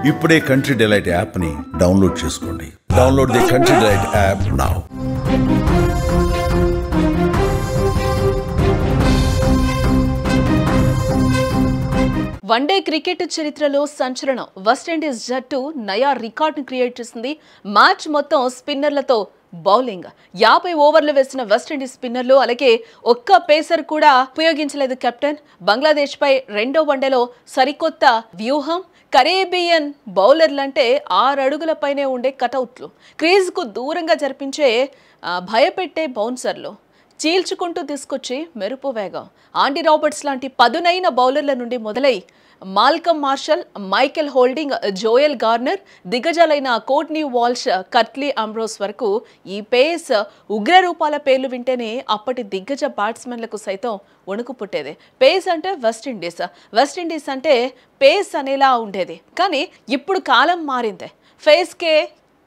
ఇప్పుడే country delight app ని download చేసుకోండి. Download the country delight app now. One day cricket చరిత్రలో సంచలనం. వెస్టిండీస్ జట్టు నయా రికార్డును క్రియేట్ చేసింది. మ్యాచ్ మొత్తం స్పిన్నర్లతో బౌలింగ్. 50 ఓవర్లు వేసిన వెస్టిండీస్ స్పిన్నర్లు, అలాగే ఒక్క పేసర్ కూడా ఉపయోగించలేదు కెప్టెన్. బంగ్లాదేశ్ పై రెండో వన్డేలో సరికొత్త వ్యూహం. కరేబియన్ బౌలర్లంటే 6 అడుగుల పైనే ఉండే కటౌట్లు, క్రీజ్కు దూరంగా జరిపించే భయపెట్టే బౌన్సర్లు, చీల్చుకుంటూ తీసుకొచ్చి మెరుపు వేగం. ఆండీ రాబర్ట్స్ లాంటి పదునైన బౌలర్ల నుండి మొదలై Malcolm Marshall, Michael Holding, Joel Garner, దిగ్గజాలైన కోర్ట్నీ వాల్ష్, కర్ట్లీ అంబ్రోస్ వరకు ఈ పేస్ ఉగ్రరూపాల పేర్లు వింటేనే అప్పటి దిగ్గజ బ్యాట్స్మెన్లకు సైతం వణుకు పుట్టేది. పేస్ అంటే వెస్టిండీస్, వెస్టిండీస్ అంటే పేస్ అనేలా ఉండేది. కానీ ఇప్పుడు కాలం మారింది. ఫేస్కే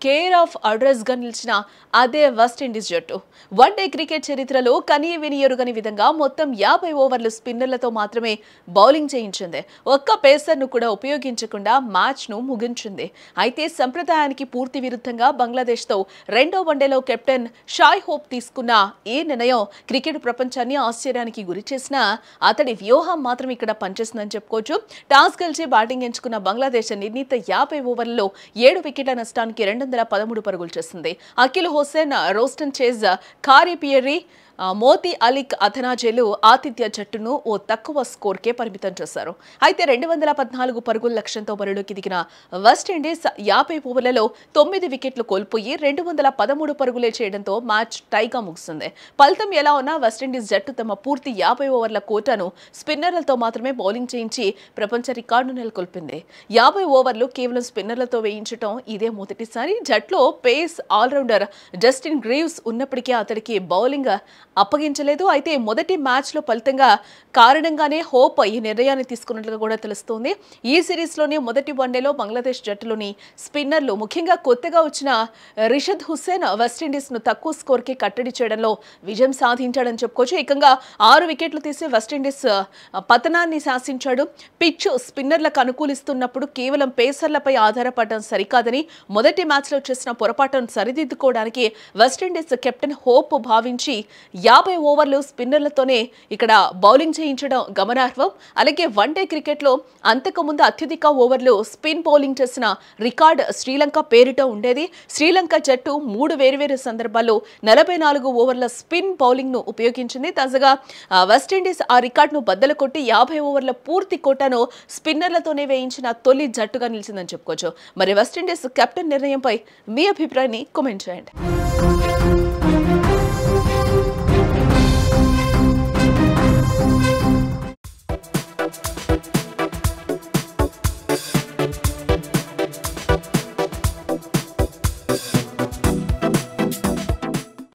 కేర్ ఆఫ్ అడ్రస్ గా నిలిచిన అదే వెస్టిండీస్ జట్టు వన్డే క్రికెట్ చరిత్రలో కనీ విని ఎరుగని విధంగా మొత్తం 50 ఓవర్లు స్పిన్నర్లతో మాత్రమే బౌలింగ్ చేయించింది. ఒక్క పేసర్ను కూడా ఉపయోగించకుండా మ్యాచ్ను ముగించింది. అయితే సంప్రదాయానికి పూర్తి విరుద్ధంగా బంగ్లాదేశ్తో రెండో వన్డేలో కెప్టెన్ షాయ్ హోప్ తీసుకున్న ఈ నిర్ణయం క్రికెట్ ప్రపంచాన్ని ఆశ్చర్యానికి గురి చేసిన అతడి వ్యూహం మాత్రం ఇక్కడ పనిచేస్తుందని చెప్పుకోవచ్చు. టాస్ గెలిచి బ్యాటింగ్ ఎంచుకున్న బంగ్లాదేశ్ నిర్ణీత 50 ఓవర్లలో 7 వికెట్ల నష్టానికి 213 పరుగులు చేసింది. Akeal Hosein, Roston Chase, Khary Pierre, Motie Alick అథనాజేలు ఆతిథ్య జట్టును ఓ తక్కువ స్కోర్కే పరిమితం చేశారు. అయితే 214 పరుగుల లక్ష్యంతో బరిలోకి దిగిన వెస్టిండీస్ 50 ఓవర్లలో 9 వికెట్లు కోల్పోయి 213 పరుగులే చేయడంతో మ్యాచ్ టైగా ముగిసింది. ఫలితం ఎలా ఉన్నా వెస్టిండీస్ జట్టు తమ పూర్తి 50 ఓవర్ల కోటాను స్పిన్నర్లతో మాత్రమే బౌలింగ్ చేయించి ప్రపంచ రికార్డు నెలకొల్పింది. 50 ఓవర్లు కేవలం స్పిన్నర్లతో వేయించడం ఇదే మొదటిసారి. జట్లో పేస్ ఆల్రౌండర్ జస్టిన్ గ్రీవ్స్ ఉన్నప్పటికీ అతడికి బౌలింగ్ అప్పగించలేదు. అయితే మొదటి మ్యాచ్లో ఫలితంగా కారణంగానే హోప్ ఈ నిర్ణయాన్ని తీసుకున్నట్లుగా కూడా తెలుస్తోంది. ఈ సిరీస్లోని మొదటి వన్డేలో బంగ్లాదేశ్ జట్టులోని స్పిన్నర్లు, ముఖ్యంగా కొత్తగా వచ్చిన రిషద్ హుస్సేన్ వెస్టిండీస్ను తక్కువ స్కోర్కి కట్టడి చేయడంలో విజయం సాధించాడని చెప్పుకోవచ్చు. ఏకంగా 6 వికెట్లు తీసి వెస్టిండీస్ పతనాన్ని శాసించాడు. పిచ్ స్పిన్నర్లకు అనుకూలిస్తున్నప్పుడు కేవలం పేసర్లపై ఆధారపడడం సరికాదని మొదటి మ్యాచ్లో చేసిన పొరపాటును సరిదిద్దుకోవడానికి వెస్టిండీస్ కెప్టెన్ హోప్ భావించి 50 ఓవర్లు స్పిన్నర్లతోనే ఇక్కడ బౌలింగ్ చేయించడం గమనార్హం. అలాగే వన్డే క్రికెట్లో అంతకుముందు అత్యధిక ఓవర్లు స్పిన్ బౌలింగ్ చేసిన రికార్డ్ శ్రీలంక పేరిట ఉండేది. శ్రీలంక జట్టు 3 వేర్వేరు సందర్భాల్లో 44 ఓవర్ల స్పిన్ బౌలింగ్ను ఉపయోగించింది. తాజాగా వెస్టిండీస్ ఆ రికార్డును బద్దలు కొట్టి 50 ఓవర్ల పూర్తి కోటాను స్పిన్నర్లతోనే వేయించిన తొలి జట్టుగా నిలిచిందని చెప్పుకోవచ్చు. మరి వెస్టిండీస్ కెప్టెన్ నిర్ణయంపై మీ అభిప్రాయాన్ని కామెంట్ చేయండి.